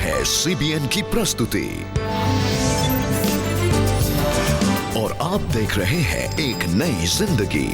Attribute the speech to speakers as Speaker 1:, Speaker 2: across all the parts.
Speaker 1: है CBN की प्रस्तुति और आप देख रहे हैं एक नई जिंदगी।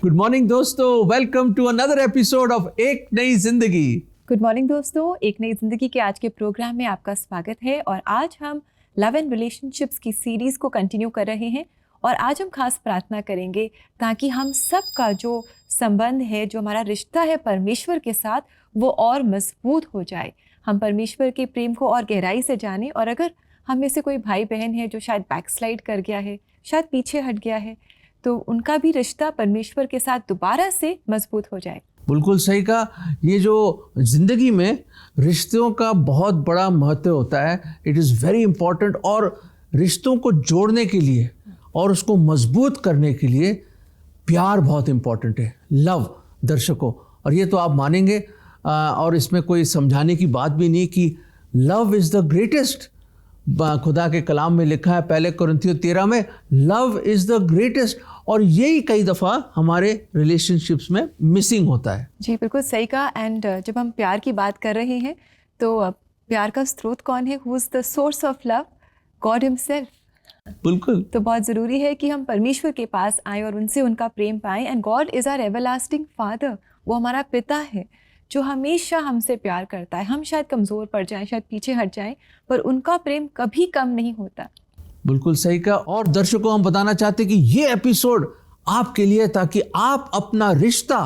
Speaker 2: गुड मॉर्निंग दोस्तों, welcome to another episode of एक नई जिंदगी।
Speaker 3: गुड मॉर्निंग दोस्तों, एक नई जिंदगी के आज के प्रोग्राम में आपका स्वागत है। और आज हम लव एंड रिलेशनशिप्स की सीरीज को कंटिन्यू कर रहे हैं और आज हम खास प्रार्थना करेंगे ताकि हम सब का जो संबंध है, जो हमारा रिश्ता है परमेश्वर के साथ, वो और मजबूत हो जाए। हम परमेश्वर के प्रेम को और गहराई से जानें। और अगर हम में से कोई भाई बहन है जो शायद बैकस्लाइड कर गया है, शायद पीछे हट गया है, तो उनका भी रिश्ता परमेश्वर के साथ दोबारा से मजबूत हो जाए।
Speaker 2: बिल्कुल सही कहा। ये जो जिंदगी में रिश्तों का बहुत बड़ा महत्व होता है, इट इज़ वेरी इम्पॉर्टेंट। और रिश्तों को जोड़ने के लिए और उसको मजबूत करने के लिए प्यार बहुत इम्पॉर्टेंट है, लव दर्शकों। और ये तो आप मानेंगे और इसमें कोई समझाने की बात भी नहीं कि लव इज़ द ग्रेटेस्ट। खुदा के कलाम में लिखा है पहले कुरिन्थियों 13 में, लव इज़ द ग्रेटेस्ट। और यही कई दफ़ा हमारे रिलेशनशिप्स में मिसिंग होता है।
Speaker 3: जी बिल्कुल सही कहा। एंड जब हम प्यार की बात कर रहे हैं तो प्यार का स्रोत कौन है? Who is the source of love? God himself.
Speaker 2: बिल्कुल।
Speaker 3: तो बहुत ज़रूरी है कि हम परमेश्वर के पास आएँ और उनसे उनका प्रेम पाएँ। And God is our everlasting father. वो हमारा पिता है जो हमेशा हमसे प्यार करता है। हम शायद कमज़ोर पड़ जाएं, शायद पीछे हट जाएं, पर उनका प्रेम कभी कम नहीं होता।
Speaker 2: बिल्कुल सही कहा। और दर्शकों, हम बताना चाहते हैं कि ये एपिसोड आपके लिए, ताकि आप अपना रिश्ता,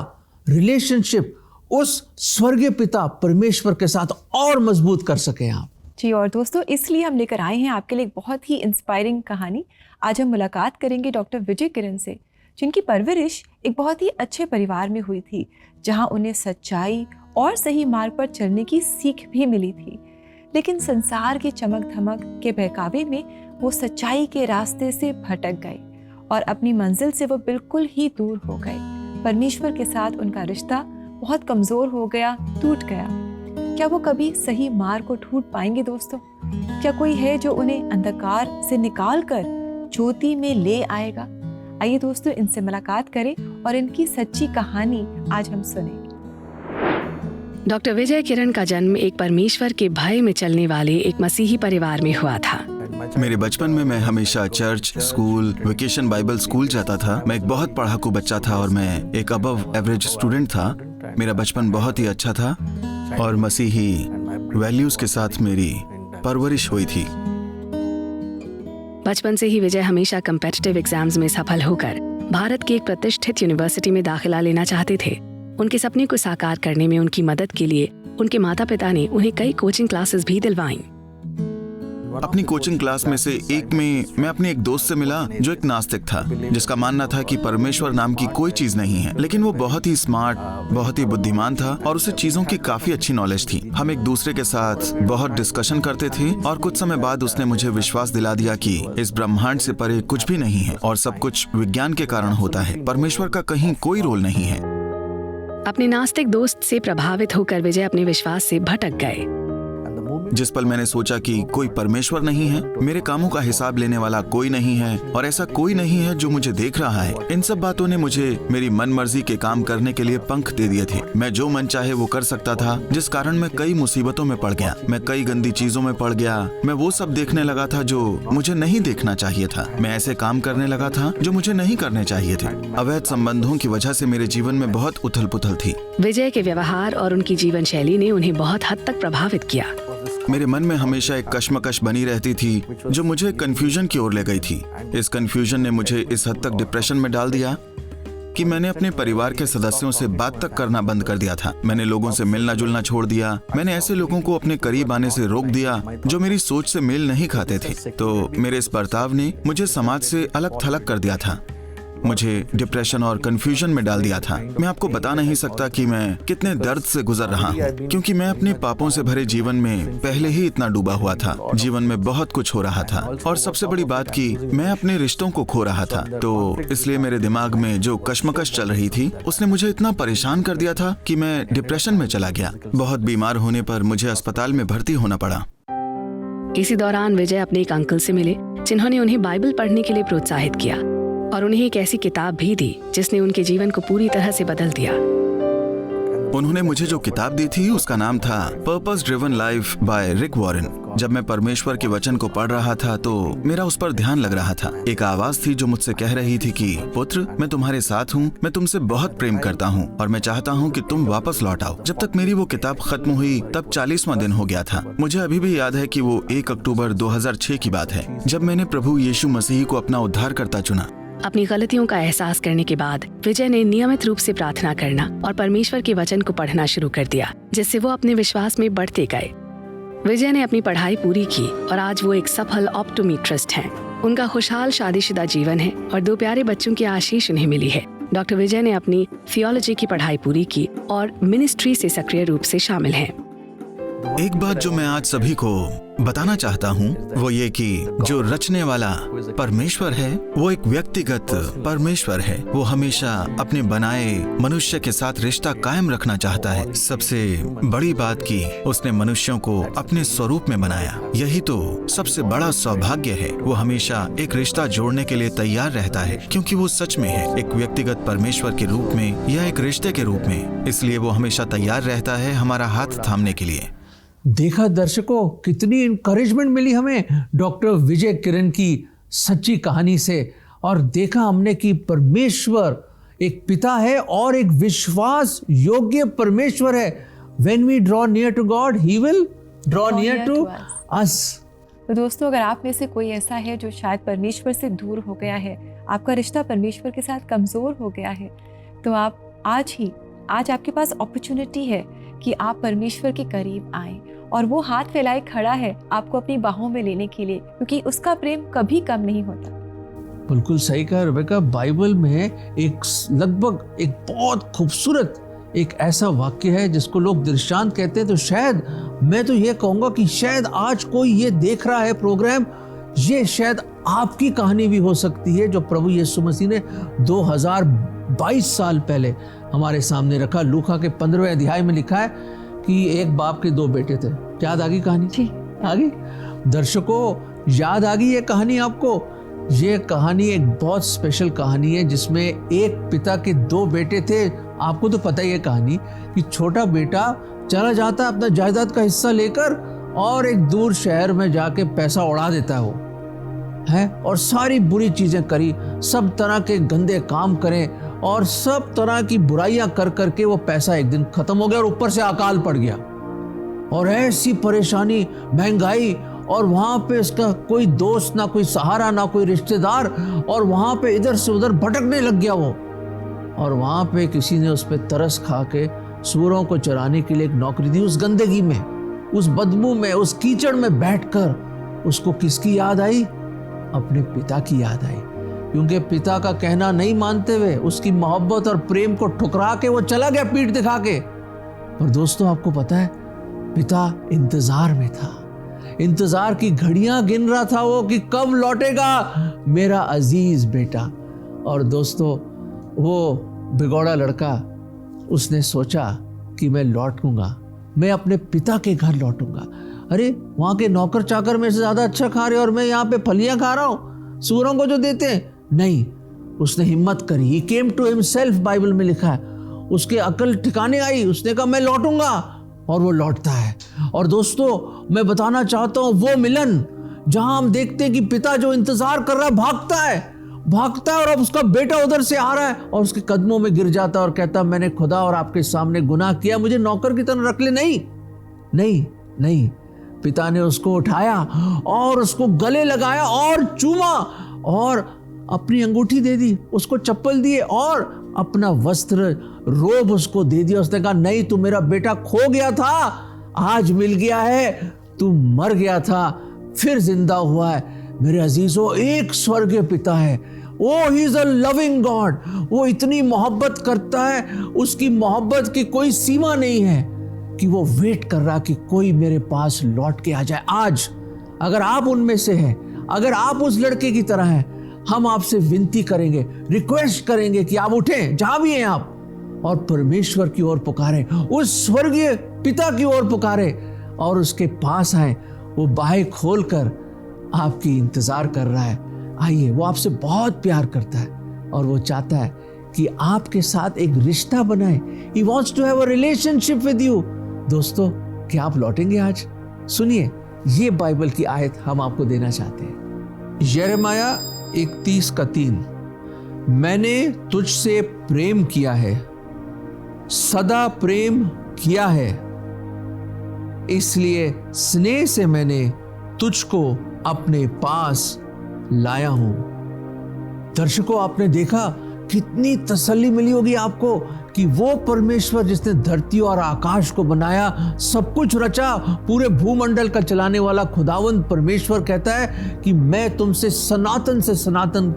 Speaker 2: रिलेशनशिप उस स्वर्गीय पिता परमेश्वर के साथ और मजबूत कर सकें आप।
Speaker 3: जी, और दोस्तों इसलिए हम लेकर आए हैं आपके लिए एक बहुत ही इंस्पायरिंग कहानी। आज हम मुलाकात करेंगे डॉक्टर विजय किरण से, जिनकी परवरिश एक बहुत ही अच्छे परिवार में हुई थी, जहां उन्हें सच्चाई और सही मार्ग पर चलने की सीख भी मिली थी। लेकिन संसार की चमक धमक के बहकावे में वो सच्चाई के रास्ते से भटक गए और अपनी मंजिल से वो बिल्कुल ही दूर हो गए। परमेश्वर के साथ उनका रिश्ता बहुत कमज़ोर हो गया, टूट गया। क्या वो कभी सही मार्ग को ढूंढ पाएंगे दोस्तों? क्या कोई है जो उन्हें अंधकार से निकाल कर ज्योति में ले आएगा? आइए दोस्तों, इनसे मुलाकात करें और इनकी सच्ची कहानी आज हम सुने।
Speaker 4: डॉक्टर विजय किरण का जन्म एक परमेश्वर के भय में चलने वाले एक मसीही परिवार में हुआ था।
Speaker 5: मेरे बचपन में मैं हमेशा church, school, vacation Bible school जाता था। मैं एक बहुत पढ़ाकू बच्चा था और मैं एक अबव एवरेज स्टूडेंट था। मेरा बचपन बहुत ही अच्छा था और मसीही वैल्यूज के साथ मेरी परवरिश हुई थी।
Speaker 4: बचपन से ही विजय हमेशा कम्पिटिटिव एग्जाम्स में सफल होकर भारत की एक प्रतिष्ठित यूनिवर्सिटी में दाखिला लेना चाहते थे। उनके सपने को साकार करने में उनकी मदद के लिए उनके माता पिता ने उन्हें कई कोचिंग क्लासेस भी दिलवाईं।
Speaker 5: अपनी कोचिंग क्लास में से एक में मैं अपने एक दोस्त से मिला जो एक नास्तिक था, जिसका मानना था कि परमेश्वर नाम की कोई चीज नहीं है। लेकिन वो बहुत ही स्मार्ट, बहुत ही बुद्धिमान था और उसे चीजों की काफी अच्छी नॉलेज थी। हम एक दूसरे के साथ बहुत डिस्कशन करते थे और कुछ समय बाद उसने मुझे विश्वास दिला दिया कि इस ब्रह्मांड से परे कुछ भी नहीं है और सब कुछ विज्ञान के कारण होता है। परमेश्वर का कहीं कोई रोल नहीं है।
Speaker 4: अपने नास्तिक दोस्त से प्रभावित होकर विजय अपने विश्वास से भटक गए।
Speaker 5: जिस पल मैंने सोचा कि कोई परमेश्वर नहीं है, मेरे कामों का हिसाब लेने वाला कोई नहीं है और ऐसा कोई नहीं है जो मुझे देख रहा है, इन सब बातों ने मुझे मेरी मन मर्जी के काम करने के लिए पंख दे दिए थे। मैं जो मन चाहे वो कर सकता था, जिस कारण मैं कई मुसीबतों में पड़ गया। मैं कई गंदी चीजों में पड़ गया। मैं वो सब देखने लगा था जो मुझे नहीं देखना चाहिए था। मैं ऐसे काम करने लगा था जो मुझे नहीं करने चाहिए थे। अवैध संबंधों की वजह से मेरे जीवन में बहुत उथल पुथल थी।
Speaker 4: विजय के व्यवहार और उनकी जीवन शैली ने उन्हें बहुत हद तक प्रभावित किया।
Speaker 5: मेरे मन में हमेशा एक कश्मकश बनी रहती थी जो मुझे कंफ्यूजन की ओर ले गई थी। इस कंफ्यूजन ने मुझे इस हद तक डिप्रेशन में डाल दिया कि मैंने अपने परिवार के सदस्यों से बात तक करना बंद कर दिया था। मैंने लोगों से मिलना जुलना छोड़ दिया। मैंने ऐसे लोगों को अपने करीब आने से रोक दिया जो मेरी सोच से मेल नहीं खाते थे। तो मेरे इस बर्ताव ने मुझे समाज से अलग थलग कर दिया था। मुझे डिप्रेशन और कंफ्यूजन में डाल दिया था। मैं आपको बता नहीं सकता कि मैं कितने दर्द से गुजर रहा हूँ, क्योंकि मैं अपने पापों से भरे जीवन में पहले ही इतना डूबा हुआ था। जीवन में बहुत कुछ हो रहा था और सबसे बड़ी बात कि मैं अपने रिश्तों को खो रहा था। तो इसलिए मेरे दिमाग में जो कश्मकश चल रही थी उसने मुझे इतना परेशान कर दिया था कि मैं डिप्रेशन में चला गया। बहुत बीमार होने पर मुझे अस्पताल में भर्ती होना पड़ा।
Speaker 4: इसी दौरान विजय अपने एक अंकल से मिले जिन्होंने उन्हें बाइबल पढ़ने के लिए प्रोत्साहित किया और उन्हें एक ऐसी किताब भी दी जिसने उनके जीवन को पूरी तरह से बदल दिया।
Speaker 5: उन्होंने मुझे जो किताब दी थी उसका नाम था purpose driven life by Rick Warren. जब मैं परमेश्वर के वचन को पढ़ रहा था तो मेरा उस पर ध्यान लग रहा था। एक आवाज थी जो मुझसे कह रही थी कि पुत्र, मैं तुम्हारे साथ हूँ, मैं तुमसे बहुत प्रेम करता हूँ और मैं चाहता हूँ कि तुम वापस लौट आओ। जब तक मेरी वो किताब खत्म हुई तब 40वां दिन हो गया था। मुझे अभी भी याद है कि वो 1 अक्टूबर 2006 की बात है, जब मैंने प्रभु यीशु मसीह को अपना उद्धारकर्ता चुना।
Speaker 4: अपनी गलतियों का एहसास करने के बाद विजय ने नियमित रूप से प्रार्थना करना और परमेश्वर के वचन को पढ़ना शुरू कर दिया, जिससे वो अपने विश्वास में बढ़ते गए। विजय ने अपनी पढ़ाई पूरी की और आज वो एक सफल ऑप्टोमेट्रिस्ट हैं। उनका खुशहाल शादीशुदा जीवन है और 2 प्यारे बच्चों की आशीष उन्हें मिली है। डॉक्टर विजय ने अपनी थियोलॉजी की पढ़ाई पूरी की और मिनिस्ट्री से सक्रिय रूप से शामिल हैं।
Speaker 5: एक बात जो मैं आज सभी को बताना चाहता हूँ वो ये कि जो रचने वाला परमेश्वर है वो एक व्यक्तिगत परमेश्वर है। वो हमेशा अपने बनाए मनुष्य के साथ रिश्ता कायम रखना चाहता है। सबसे बड़ी बात की उसने मनुष्यों को अपने स्वरूप में बनाया। यही तो सबसे बड़ा सौभाग्य है। वो हमेशा एक रिश्ता जोड़ने के लिए तैयार रहता है, क्योंकि वो सच में है एक व्यक्तिगत परमेश्वर के रूप में या एक रिश्ते के रूप में। इसलिए वो हमेशा तैयार रहता है हमारा हाथ थामने के लिए।
Speaker 2: देखा दर्शकों, कितनी इंकरेजमेंट मिली हमें डॉक्टर विजय किरण की सच्ची कहानी से। और देखा हमने कि परमेश्वर एक पिता है और एक विश्वास योग्य परमेश्वर है। When we draw near to God, He will draw near to us.
Speaker 3: तो दोस्तों, अगर आप में से कोई ऐसा है जो शायद परमेश्वर से दूर हो गया है, आपका रिश्ता परमेश्वर के साथ कमज़ोर हो गया है, तो आप आज आपके पास अपॉर्चुनिटी है कि आप परमेश्वर के करीब आएं और वो हाथ फैलाए खड़ा है आपको अपनी बाहों में लेने के लिए, क्योंकि उसका प्रेम कभी कम नहीं होता।
Speaker 2: बिल्कुल सही कहा रेबेका। बाइबल में एक बहुत खूबसूरत एक ऐसा वाक्य है जिसको लोग दृष्टांत कहते हैं। तो शायद मैं तो ये कहूँगा कि शायद आज कोई ये देख रहा है प्रोग्राम, ये शायद आपकी कहानी भी हो सकती है जो प्रभु यीशु मसीह ने 2022 साल पहले हमारे सामने रखा। लूका के 15वें अध्याय में लिखा है कि एक बाप के 2 बेटे थे। याद आ गई कहानी?
Speaker 3: जी
Speaker 2: आ गई दर्शकों, याद आ गई ये कहानी आपको? ये कहानी एक बहुत स्पेशल कहानी है जिसमें एक पिता के 2 बेटे थे। आपको तो पता ही है कहानी कि छोटा बेटा चला जाता अपना जायदाद का हिस्सा लेकर और एक दूर शहर में जाके पैसा उड़ा देता है वो है, और सारी बुरी चीजें करी, सब तरह के गंदे काम करें और सब तरह की बुराइयां कर करके वो पैसा एक दिन खत्म हो गया और ऊपर से अकाल पड़ गया और ऐसी परेशानी, महंगाई, और वहां पे इसका कोई दोस्त ना, कोई सहारा ना, कोई रिश्तेदार, और वहां पे इधर से उधर भटकने लग गया वो। और वहां पे किसी ने उस पे तरस खा के सूअरों को चराने के लिए एक नौकरी दी। उस गंदगी में, उस बदबू में, उस कीचड़ में बैठकर उसको किसकी याद आई? अपने पिता की याद आई, क्योंकि पिता का कहना नहीं मानते हुए उसकी मोहब्बत और प्रेम को ठुकरा के वो चला गया पीठ दिखा के। और दोस्तों, आपको पता है पिता इंतजार में था, इंतजार की घड़ियां गिन रहा था वो कि कब लौटेगा मेरा अजीज बेटा। और दोस्तों, वो बिगौड़ा लड़का, उसने सोचा कि मैं लौटूंगा, मैं अपने पिता के घर लौटूंगा। अरे वहां के नौकर चाकर में से ज्यादा अच्छा खा रहे और मैं यहाँ पे फलियां खा रहा हूँ सूअरों को जो देते हैं। नहीं, उसने हिम्मत करी। He came to himself, Bible में लिखा है। उसके अकल ठिकाने आई, उसने कहा मैं लौटूंगा, और वो लौटता है। और दोस्तों, मैं बताना चाहता हूँ वो मिलन जहां हम देखते हैं कि पिता जो इंतजार कर रहा है भागता है और अब उसका बेटा उधर से आ रहा है और उसके कदमों में गिर जाता है और कहता है मैंने खुदा और आपके सामने गुनाह किया, मुझे नौकर की तरह रख ले। नहीं, पिता ने उसको उठाया और उसको गले लगाया और चूमा और अपनी अंगूठी दे दी, उसको चप्पल दिए और अपना वस्त्र रोब उसको दे दिया। उसने कहा नहीं, तू मेरा बेटा खो गया था, आज मिल गया है, तू मर गया था फिर जिंदा हुआ है। मेरे अजीजों, एक स्वर्गीय पिता है, वो he is a loving God. वो इतनी मोहब्बत करता है, उसकी मोहब्बत की कोई सीमा नहीं है कि वो वेट कर रहा कि कोई मेरे पास लौट के आ जाए। आज अगर आप उनमें से हैं, अगर आप उस लड़के की तरह हैं, हम आपसे विनती करेंगे, रिक्वेस्ट करेंगे कि आप उठें जहां भी हैं आप और परमेश्वर की ओर पुकारें, उस स्वर्गीय पिता की ओर पुकारें और उसके पास आए। वो बाहें खोलकर आपकी इंतजार कर रहा है। आइए, वो आपसे बहुत प्यार करता है और वो चाहता है कि आपके साथ एक रिश्ता बनाए। He wants to have a relationship with you। दोस्तों, क्या आप लौटेंगे आज? सुनिए, ये बाइबल की आयत हम आपको देना चाहते हैं। यिर्मयाह 31:3, मैंने तुझसे प्रेम किया है, सदा प्रेम किया है, इसलिए स्नेह से मैंने तुझको अपने पास लाया हूं। दर्शकों, आपने देखा कितनी तसल्ली मिली होगी आपको कि वो परमेश्वर जिसने धरती और आकाश को बनाया, सब कुछ रचा, पूरे भूमंडल का चलाने वाला खुदावंद परमेश्वर कहता है कि मैं तुमसे सनातन से सनातन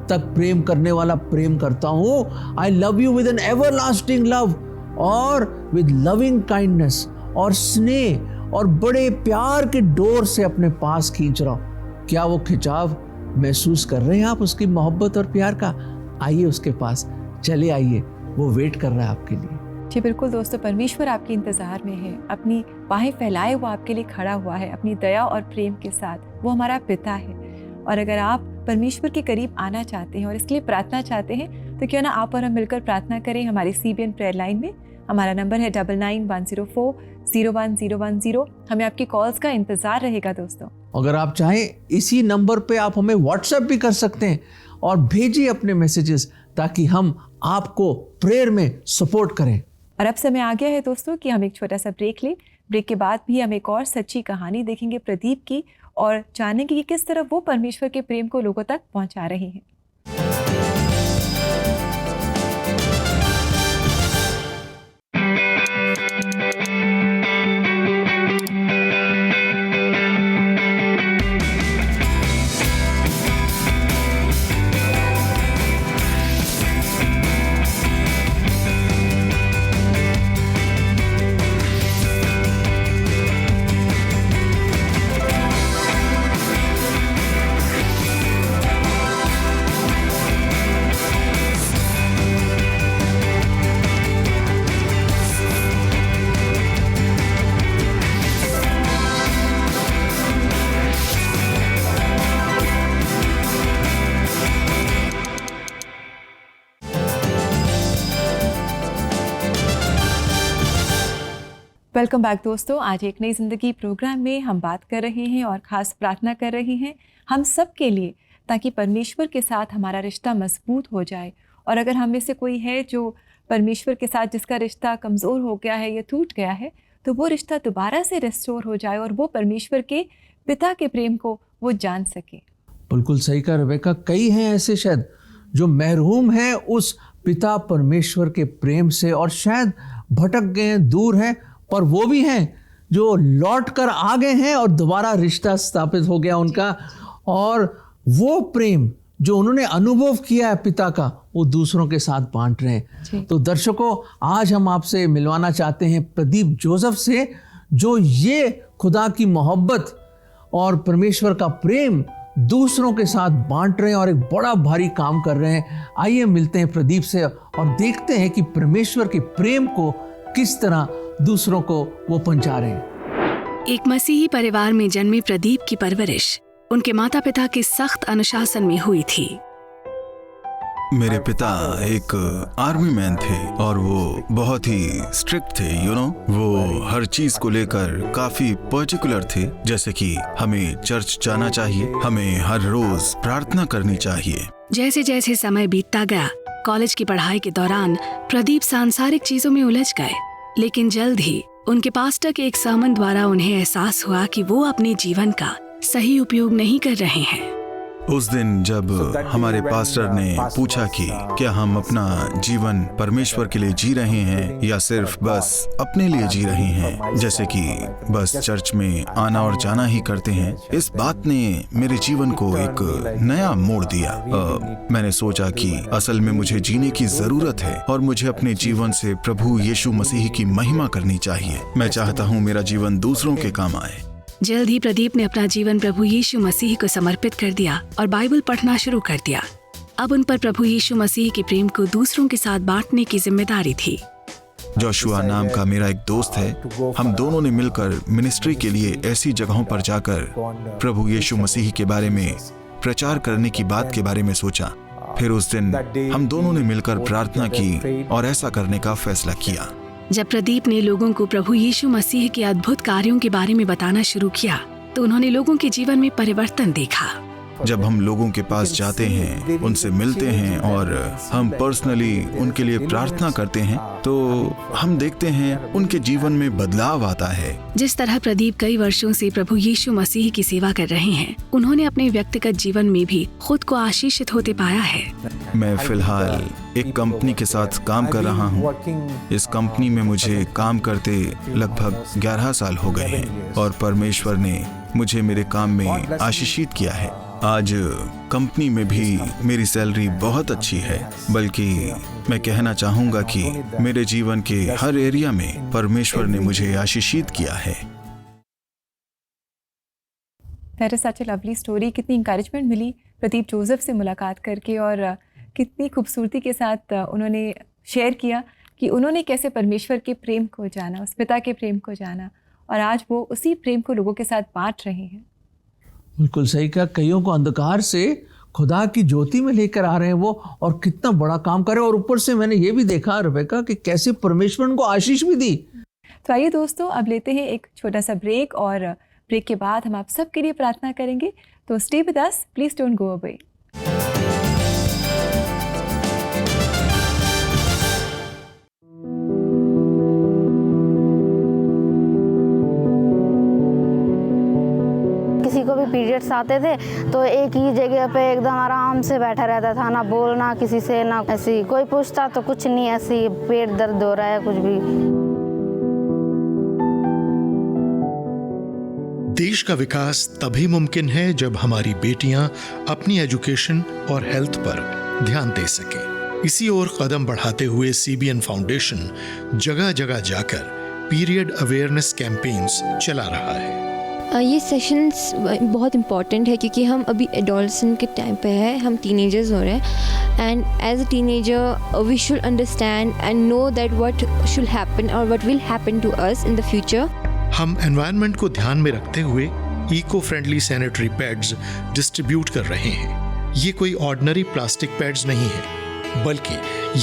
Speaker 2: तक प्रेम करने वाला प्रेम करता हूं। I love you with an everlasting love, और विद लविंग काइंडनेस और स्नेह और बड़े प्यार के डोर से अपने पास खींच रहा हूं। क्या वो खिंचाव महसूस कर रहे हैं आप उसकी मोहब्बत और प्यार का? आइए उसके पास, चले आइए, वो वेट कर रहा है आपके लिए।
Speaker 3: जी बिल्कुल दोस्तों, परमेश्वर आपके इंतज़ार में है, अपनी बाहें फैलाए वो आपके लिए खड़ा हुआ है अपनी दया और प्रेम के साथ। वो हमारा पिता है, और अगर आप परमेश्वर के करीब आना चाहते हैं और इसके लिए प्रार्थना चाहते हैं तो क्यों ना आप और हम मिलकर प्रार्थना करें हमारी CBN प्रेयर लाइन में। हमारा नंबर है 9991040110। हमें आपकी कॉल्स का इंतज़ार रहेगा दोस्तों।
Speaker 2: अगर आप चाहें इसी नंबर पे आप हमें व्हाट्सएप भी कर सकते हैं और भेजिए अपने मैसेजेस, ताकि हम आपको प्रेयर में सपोर्ट करें।
Speaker 3: और अब समय आ गया है दोस्तों कि हम एक छोटा सा ब्रेक लें। ब्रेक के बाद भी हम एक और सच्ची कहानी देखेंगे प्रदीप की, और जानेंगे कि किस तरह वो परमेश्वर के प्रेम को लोगों तक पहुंचा रहे हैं। वेलकम बैक दोस्तों। आज एक नई ज़िंदगी प्रोग्राम में हम बात कर रहे हैं और ख़ास प्रार्थना कर रहे हैं हम सब के लिए, ताकि परमेश्वर के साथ हमारा रिश्ता मजबूत हो जाए। और अगर हम में से कोई है जो परमेश्वर के साथ जिसका रिश्ता कमज़ोर हो गया है या टूट गया है, तो वो रिश्ता दोबारा से रिस्टोर हो जाए और वो परमेश्वर के पिता के प्रेम को वो जान सके।
Speaker 2: बिल्कुल सही कहा रेबेका। कई हैं ऐसे शायद जो महरूम हैं उस पिता परमेश्वर के प्रेम से, और शायद भटक गए हैं, दूर हैं, पर वो भी हैं जो लौट कर आ गए हैं और दोबारा रिश्ता स्थापित हो गया उनका, और वो प्रेम जो उन्होंने अनुभव किया है पिता का, वो दूसरों के साथ बांट रहे हैं। तो दर्शकों, आज हम आपसे मिलवाना चाहते हैं प्रदीप जोसेफ से, जो ये खुदा की मोहब्बत और परमेश्वर का प्रेम दूसरों के साथ बांट रहे हैं और एक बड़ा भारी काम कर रहे हैं। आइए मिलते हैं प्रदीप से और देखते हैं कि परमेश्वर के प्रेम को किस तरह दूसरों को वो पहुंचा रहे हैं।
Speaker 4: एक मसीही परिवार में जन्मे प्रदीप की परवरिश उनके माता पिता के सख्त अनुशासन में हुई थी।
Speaker 5: मेरे पिता एक आर्मी मैन थे और वो बहुत ही स्ट्रिक्ट थे, वो हर चीज को लेकर काफी पर्टिकुलर थे, जैसे कि हमें चर्च जाना चाहिए, हमें हर रोज प्रार्थना करनी चाहिए।
Speaker 4: जैसे जैसे समय बीतता गया, कॉलेज की पढ़ाई के दौरान प्रदीप सांसारिक चीजों में उलझ गए, लेकिन जल्द ही उनके पास्टर के एक sermon द्वारा उन्हें एहसास हुआ कि वो अपने जीवन का सही उपयोग नहीं कर रहे हैं।
Speaker 5: उस दिन जब हमारे पास्टर ने पूछा कि क्या हम अपना जीवन परमेश्वर के लिए जी रहे हैं या सिर्फ बस अपने लिए जी रहे हैं, जैसे कि बस चर्च में आना और जाना ही करते हैं, इस बात ने मेरे जीवन को एक नया मोड़ दिया। मैंने सोचा कि असल में मुझे जीने की जरूरत है और मुझे अपने जीवन से प्रभु यीशु मसीह की महिमा करनी चाहिए। मैं चाहता हूँ मेरा जीवन दूसरों के काम आए।
Speaker 4: जल्द ही प्रदीप ने अपना जीवन प्रभु यीशु मसीह को समर्पित कर दिया और बाइबल पढ़ना शुरू कर दिया। अब उन पर प्रभु यीशु मसीह के प्रेम को दूसरों के साथ बांटने की जिम्मेदारी थी।
Speaker 5: जोशुआ नाम का मेरा एक दोस्त है, हम दोनों ने मिलकर मिनिस्ट्री के लिए ऐसी जगहों पर जाकर प्रभु यीशु मसीह के बारे में प्रचार करने की बात के बारे में सोचा। फिर उस दिन हम दोनों ने मिलकर प्रार्थना की और ऐसा करने का फैसला किया।
Speaker 4: जब प्रदीप ने लोगों को प्रभु यीशु मसीह के अद्भुत कार्यों के बारे में बताना शुरू किया तो उन्होंने लोगों के जीवन में परिवर्तन देखा।
Speaker 5: जब हम लोगों के पास जाते हैं, उनसे मिलते हैं और हम पर्सनली उनके लिए प्रार्थना करते हैं तो हम देखते हैं उनके जीवन में बदलाव आता है।
Speaker 4: जिस तरह प्रदीप कई वर्षों से प्रभु यीशु मसीह की सेवा कर रहे हैं, उन्होंने अपने व्यक्तिगत जीवन में भी खुद को आशीषित होते पाया है।
Speaker 5: मैं फिलहाल एक कंपनी के साथ काम कर रहा हूँ। इस कंपनी में मुझे काम करते लगभग 11 साल हो गए हैं और परमेश्वर ने मुझे मेरे काम में आशीषित किया है। आज कंपनी में भी मेरी सैलरी बहुत अच्छी है, बल्कि मैं कहना चाहूँगा कि मेरे जीवन के हर एरिया में परमेश्वर ने मुझे आशीषित किया है।
Speaker 3: That is such a lovely story। कितनी इंकरेजमेंट मिली प्रदीप जोसेफ से मुलाकात करके और कितनी खूबसूरती के साथ उन्होंने शेयर किया कि उन्होंने कैसे परमेश्वर के प्रेम को जाना, उस पिता के प्रेम को जाना और आज वो उसी प्रेम को लोगों के साथ बांट रहे हैं।
Speaker 2: बिल्कुल सही कहा, कईयों को अंधकार से खुदा की ज्योति में लेकर आ रहे हैं वो, और कितना बड़ा काम कर रहे हैं। और ऊपर से मैंने ये भी देखा रेबेका कि कैसे परमेश्वर उनको आशीष भी दी।
Speaker 3: तो आइए दोस्तों, अब लेते हैं एक छोटा सा ब्रेक और ब्रेक के बाद हम आप सबके लिए प्रार्थना करेंगे। तो stay with us, please don't go away.
Speaker 6: किसी को भी पीरियड्स आते थे तो एक ही जगह पे एकदम आराम से बैठा रहता था, ना बोलना किसी से, ना ऐसी कोई पूछता तो कुछ नहीं, ऐसी पेट दर्द हो रहा है कुछ भी।
Speaker 7: देश का विकास तभी मुमकिन है जब हमारी बेटियां अपनी एजुकेशन और हेल्थ पर ध्यान दे सकें। इसी ओर कदम बढ़ाते हुए CBN फाउंडेशन जगह जगह जाकर पीरियड अवेयरनेस कैंपेन्स चला रहा है।
Speaker 8: ये सेशंस बहुत इम्पॉर्टेंट है क्योंकि हम अभी एडोलसेंट के टाइम पे है, हम टीनेजर्स हो रहे हैं and as a teenager we should understand and know that what should happen और what will happen to us in the future.
Speaker 7: हम एनवायरनमेंट को ध्यान में रखते हुए eco friendly sanitary pads distribute कर रहे हैं। ये कोई ऑर्डिनरी प्लास्टिक पैड्स नहीं है, बल्कि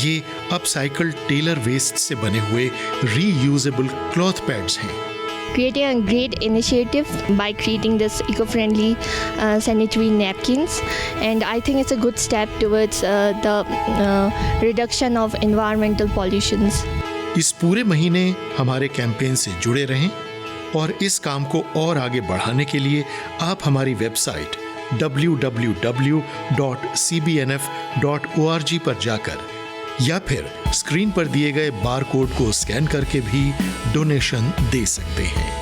Speaker 7: ये अपसाइकल्ड टेलर वेस्ट से बने हुए रीयूजेबल क्लॉथ पैड्स हैं।
Speaker 8: Creating a great initiative by creating this eco-friendly sanitary napkins, and I think it's a good step towards the reduction of environmental pollutions.
Speaker 7: इस पूरे महीने हमारे कैंपेन से जुड़े रहें और इस काम को और आगे बढ़ाने के लिए आप हमारी वेबसाइट www.cbnf.org पर जाकर या फिर स्क्रीन पर दिए गए बार कोड को स्कैन करके भी डोनेशन दे सकते हैं।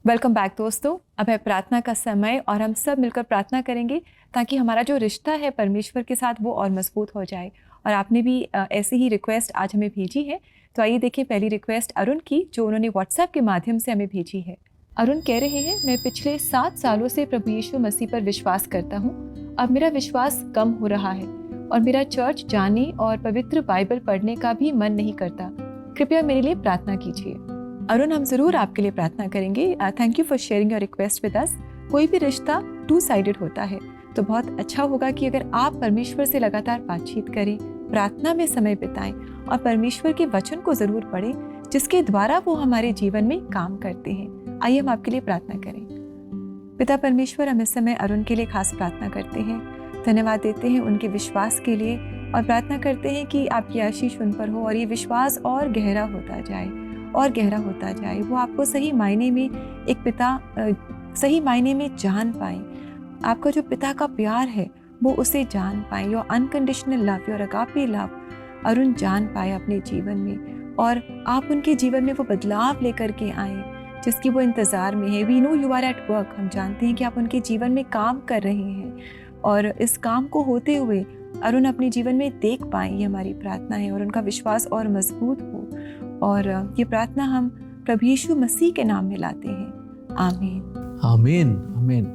Speaker 3: वेलकम बैक दोस्तों, अब है प्रार्थना का समय और हम सब मिलकर प्रार्थना करेंगे ताकि हमारा जो रिश्ता है परमेश्वर के साथ वो और मजबूत हो जाए। और आपने भी ऐसी ही रिक्वेस्ट आज हमें भेजी है। तो आइए देखिए पहली रिक्वेस्ट अरुण की, जो उन्होंने व्हाट्सएप के माध्यम से हमें भेजी है। अरुण कह रहे हैं, मैं पिछले 7 सालों से प्रभु यीशु मसीह पर विश्वास करता हूँ। अब मेरा विश्वास कम हो रहा है और मेरा चर्च जाने और पवित्र बाइबल पढ़ने का भी मन नहीं करता। कृपया मेरे लिए प्रार्थना कीजिए। अरुण, हम ज़रूर आपके लिए प्रार्थना करेंगे। Thank you for sharing your request with us. कोई भी रिश्ता 2 साइडेड होता है, तो बहुत अच्छा होगा कि अगर आप परमेश्वर से लगातार बातचीत करें, प्रार्थना में समय बिताएं और परमेश्वर के वचन को ज़रूर पढ़ें, जिसके द्वारा वो हमारे जीवन में काम करते हैं। आइए हम आपके लिए प्रार्थना करें। पिता परमेश्वर, हम इस समय अरुण के लिए खास प्रार्थना करते हैं, धन्यवाद देते हैं उनके विश्वास के लिए और प्रार्थना करते हैं कि आपकी आशीष उन पर हो और ये विश्वास और गहरा होता जाए और गहरा होता जाए। वो आपको सही मायने में एक पिता सही मायने में जान पाए, आपका जो पिता का प्यार है वो उसे जान पाए। Your unconditional love, your agape love Arun जान पाए अपने जीवन में, और आप उनके जीवन में वो बदलाव लेकर के आए जिसकी वो इंतज़ार में है। We know you are at work, हम जानते हैं कि आप उनके जीवन में काम कर रहे हैं और इस काम को होते हुए अरुण अपने जीवन में देख पाएँ, ये हमारी प्रार्थना है और उनका विश्वास और मजबूत हो। और ये प्रार्थना हम प्रभु यीशु मसीह के नाम में लाते हैं। आमीन
Speaker 2: आमीन आमीन।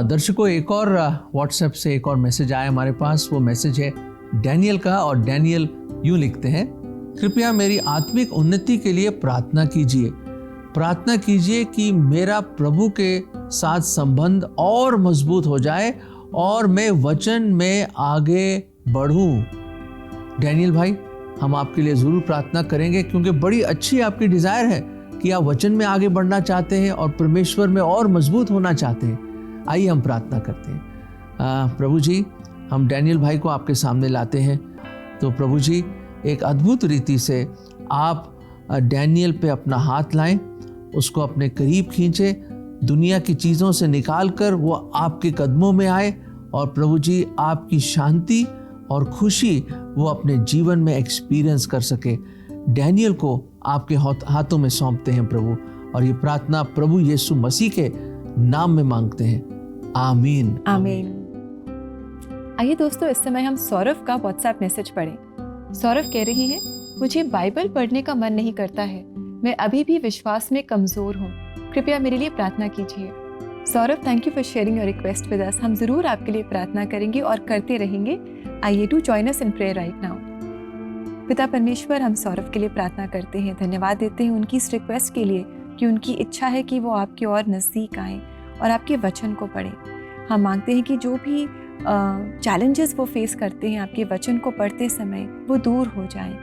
Speaker 2: दर्शकों, एक और व्हाट्सएप से एक और मैसेज आया हमारे पास। वो मैसेज है डैनियल का और डैनियल यूँ लिखते हैं, कृपया मेरी आत्मिक उन्नति के लिए प्रार्थना कीजिए। प्रार्थना कीजिए कि मेरा प्रभु के साथ संबंध और मजबूत हो जाए और मैं वचन में आगे बढ़ूं। डैनियल भाई, हम आपके लिए ज़रूर प्रार्थना करेंगे क्योंकि बड़ी अच्छी आपकी डिज़ायर है कि आप वचन में आगे बढ़ना चाहते हैं और परमेश्वर में और मजबूत होना चाहते हैं। आइए हम प्रार्थना करते हैं। प्रभु जी, हम डैनियल भाई को आपके सामने लाते हैं। तो प्रभु जी, एक अद्भुत रीति से आप डैनियल पे अपना हाथ लाएं, उसको अपने करीब खींचे, दुनिया की चीज़ों से निकाल कर वो आपके कदमों में आए और प्रभु जी आपकी शांति और खुशी वो अपने जीवन में एक्सपीरियंस कर सके। डैनियल को आपके हाथों में सौंपते हैं प्रभु, और ये प्रार्थना प्रभु यीशु मसीह के नाम में मांगते हैं। आमीन।
Speaker 3: आमीन। आइए दोस्तों, इस समय हम सौरभ का व्हाट्सएप मैसेज पढ़ें। सौरभ कह रही हैं, मुझे बाइबल पढ़ने का मन नहीं करता है, मैं अभी भी विश्वास में कमज़ोर हूँ, कृपया मेरे लिए प्रार्थना कीजिए। Saurabh, thank you for sharing your request with us. हम ज़रूर आपके लिए प्रार्थना करेंगे और करते रहेंगे। आइए to join us in prayer right now. पिता परमेश्वर, हम सौरभ के लिए प्रार्थना करते हैं, धन्यवाद देते हैं उनकी इस रिक्वेस्ट के लिए कि उनकी इच्छा है कि वो आपकी और नज़दीक आएँ और आपके वचन को पढ़ें। हम मांगते हैं कि जो भी चैलेंजेस वो फेस करते हैं आपके वचन को पढ़ते समय, वो दूर हो जाएं।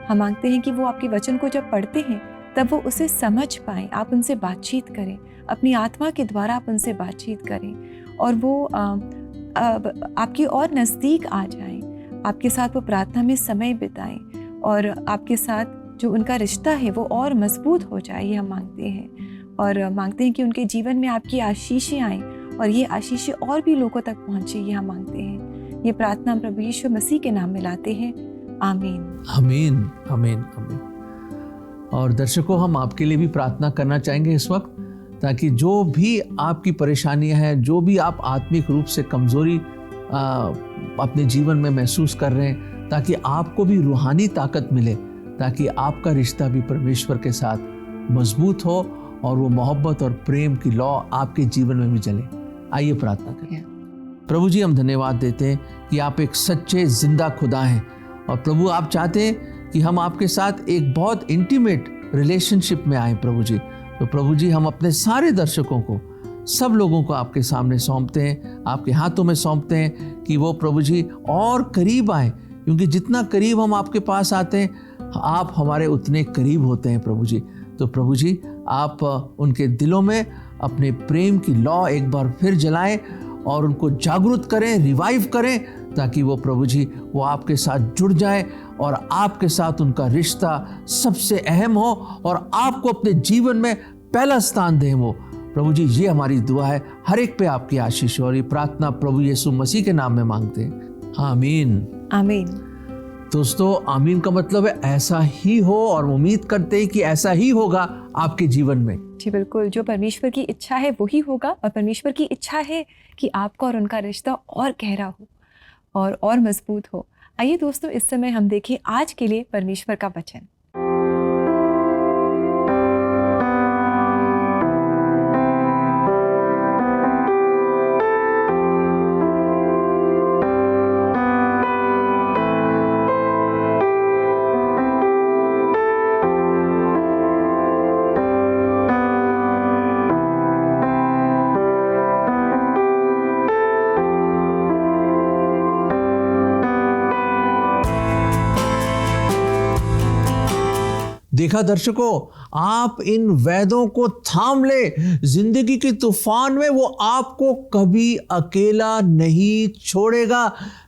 Speaker 3: हम मांगते हैं कि वो आपके वचन को जब पढ़ते हैं तब वो उसे समझ पाएं, आप उनसे बातचीत करें, अपनी आत्मा के द्वारा आप उनसे बातचीत करें और वो आपकी और नज़दीक आ जाएं, आपके साथ वो प्रार्थना में समय बिताएं और आपके साथ जो उनका रिश्ता है वो और मजबूत हो जाए। ये हम मांगते हैं और मांगते हैं कि उनके जीवन में आपकी आशीषें आएँ और ये आशीषें और भी लोगों तक पहुँचे। ये हम मांगते हैं। ये प्रार्थना प्रभु यीशु मसीह के नाम में लाते हैं। आमीन।
Speaker 2: आमीन। आमीन। आमीन। और दर्शकों, हम आपके लिए भी प्रार्थना करना चाहेंगे इस वक्त, ताकि जो भी आपकी परेशानियां हैं, जो भी आप आत्मिक रूप से कमज़ोरी अपने जीवन में महसूस कर रहे हैं, ताकि आपको भी रूहानी ताकत मिले, ताकि आपका रिश्ता भी परमेश्वर के साथ मजबूत हो और वो मोहब्बत और प्रेम की लौ आपके जीवन में भी जले। आइए प्रार्थना करें। प्रभु जी, हम धन्यवाद देते हैं कि आप एक सच्चे जिंदा खुदा हैं और प्रभु आप चाहते हैं कि हम आपके साथ एक बहुत इंटीमेट रिलेशनशिप में आए प्रभु जी। तो प्रभु जी, हम अपने सारे दर्शकों को, सब लोगों को आपके सामने सौंपते हैं, आपके हाथों में सौंपते हैं कि वो प्रभु जी और करीब आए, क्योंकि जितना करीब हम आपके पास आते हैं आप हमारे उतने करीब होते हैं प्रभु जी। तो प्रभु जी, आप उनके दिलों में अपने प्रेम की लौ एक बार फिर जलाएं और उनको जागरूक करें, रिवाइव करें, ताकि वो प्रभु जी वो आपके साथ जुड़ जाए और आपके साथ उनका रिश्ता सबसे अहम हो और आपको अपने जीवन में पहला स्थान दें वो। प्रभु जी, ये हमारी दुआ है। हर एक पे आपकी आशीष और ये प्रार्थना प्रभु यीशु मसीह के नाम में मांगते हैं। आमीन।
Speaker 3: आमीन।
Speaker 2: दोस्तों, आमीन का मतलब है ऐसा ही हो, और उम्मीद करते हैं कि ऐसा ही होगा आपके जीवन में।
Speaker 3: जी बिल्कुल, जो परमेश्वर की इच्छा है वही होगा और परमेश्वर की इच्छा है कि आपका और उनका रिश्ता और गहरा हो और मजबूत हो। आइए दोस्तों, इस समय हम देखें आज के लिए परमेश्वर का वचन।
Speaker 2: देखा दर्शकों, आप इन वेदों को थाम ले, जिंदगी के तूफान में वो आपको कभी अकेला नहीं छोड़ेगा।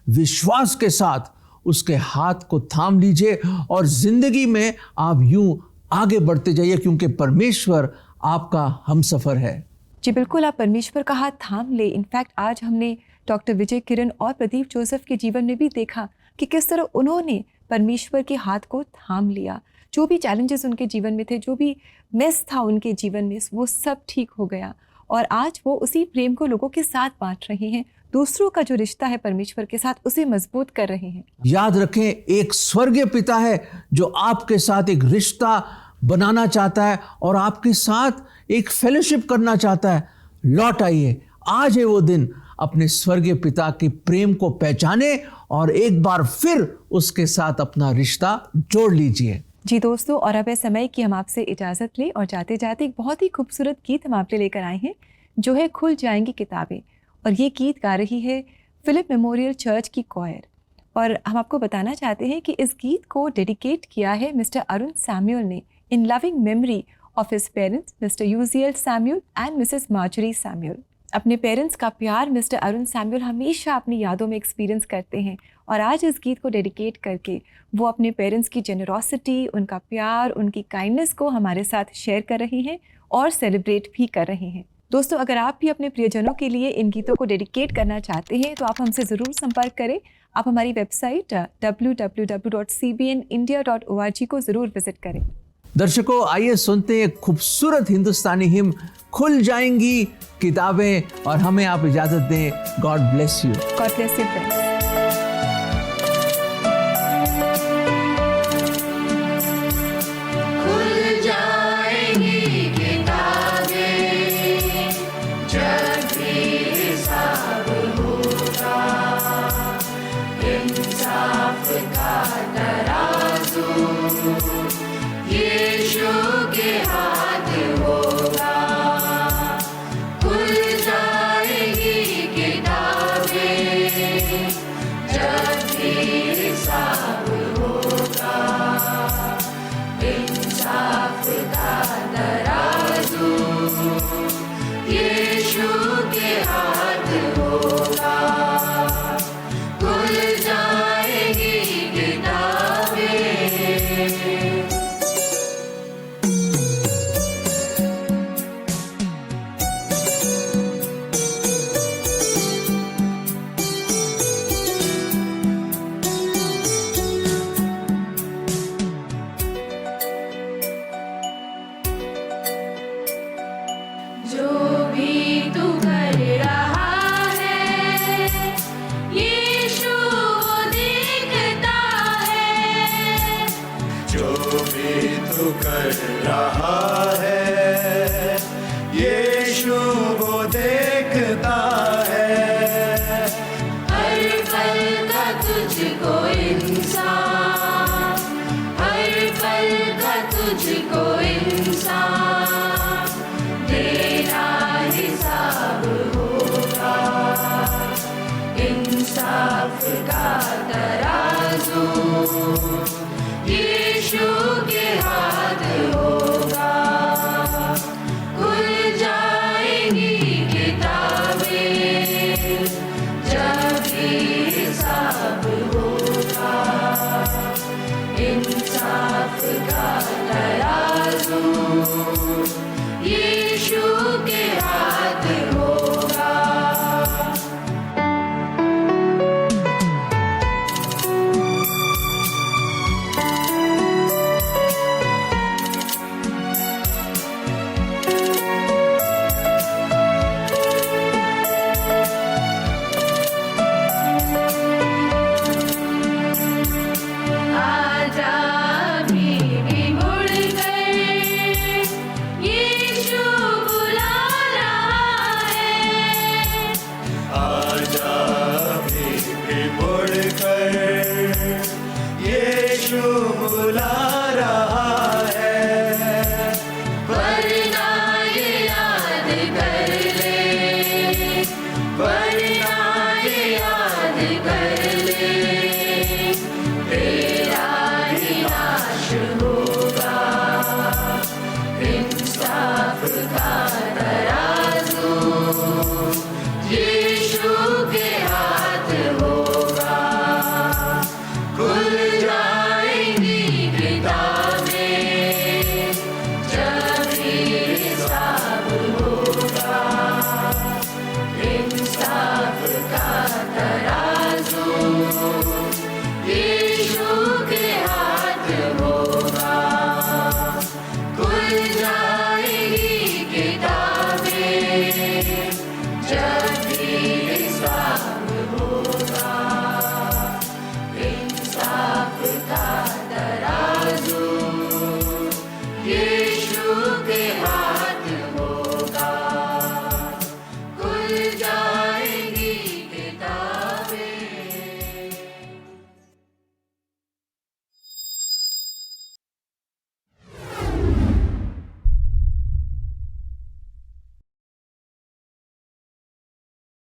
Speaker 2: विश्वास के साथ उसके हाथ को थाम लीजिए और जिंदगी में आप यूं आगे बढ़ते जाइए, क्योंकि परमेश्वर आपका हमसफर है।
Speaker 3: जी बिल्कुल, आप परमेश्वर का हाथ थाम ले। इनफैक्ट आज हमने डॉक्टर विजय किरण और प्रदीप जोसेफ के जीवन में भी देखा कि किस तरह उन्होंने परमेश्वर के हाथ को थाम लिया। जो भी चैलेंजेस उनके जीवन में थे, जो भी मेस था उनके जीवन में, वो सब ठीक हो गया और आज वो उसी प्रेम को लोगों के साथ बांट रहे हैं। दूसरों का जो रिश्ता है परमेश्वर के साथ, उसे मजबूत कर रहे हैं।
Speaker 2: याद रखें, एक स्वर्गीय पिता है जो आपके साथ एक रिश्ता बनाना चाहता है और आपके साथ एक फेलोशिप करना चाहता है। लौट आइए, आज है वो दिन। अपने स्वर्गीय पिता के प्रेम को पहचाने और एक बार फिर उसके साथ अपना रिश्ता जोड़ लीजिए।
Speaker 3: जी दोस्तों, और अब है समय कि हम आपसे इजाज़त लें और जाते जाते एक बहुत ही खूबसूरत गीत हम आपके लेकर आए हैं, जो है खुल जाएंगी किताबें। और ये गीत गा रही है फिलिप मेमोरियल चर्च की क्वायर। और हम आपको बताना चाहते हैं कि इस गीत को डेडिकेट किया है मिस्टर अरुण सैमुअल ने in loving memory of his parents Mr यूजियल Samuel and Mrs Marjorie Samuel. अपने पेरेंट्स का प्यार मिस्टर अरुण सैमुअल हमेशा अपनी यादों में एक्सपीरियंस करते हैं और आज इस गीत को डेडिकेट करके वो अपने पेरेंट्स की जेनरोसिटी, उनका प्यार, उनकी काइंडनेस को हमारे साथ शेयर कर रहे हैं और सेलिब्रेट भी कर रहे हैं। दोस्तों, अगर आप भी अपने प्रियजनों के लिए इन गीतों को डेडिकेट करना चाहते हैं तो आप हमसे ज़रूर संपर्क करें। आप हमारी वेबसाइट www.cbnindia.org को ज़रूर विजिट करें।
Speaker 2: दर्शकों, आइए सुनते हैं खूबसूरत हिंदुस्तानी हिम खुल जाएंगी किताबें, और हमें आप इजाजत दें। God bless you.
Speaker 3: God bless you friends.
Speaker 9: जब भी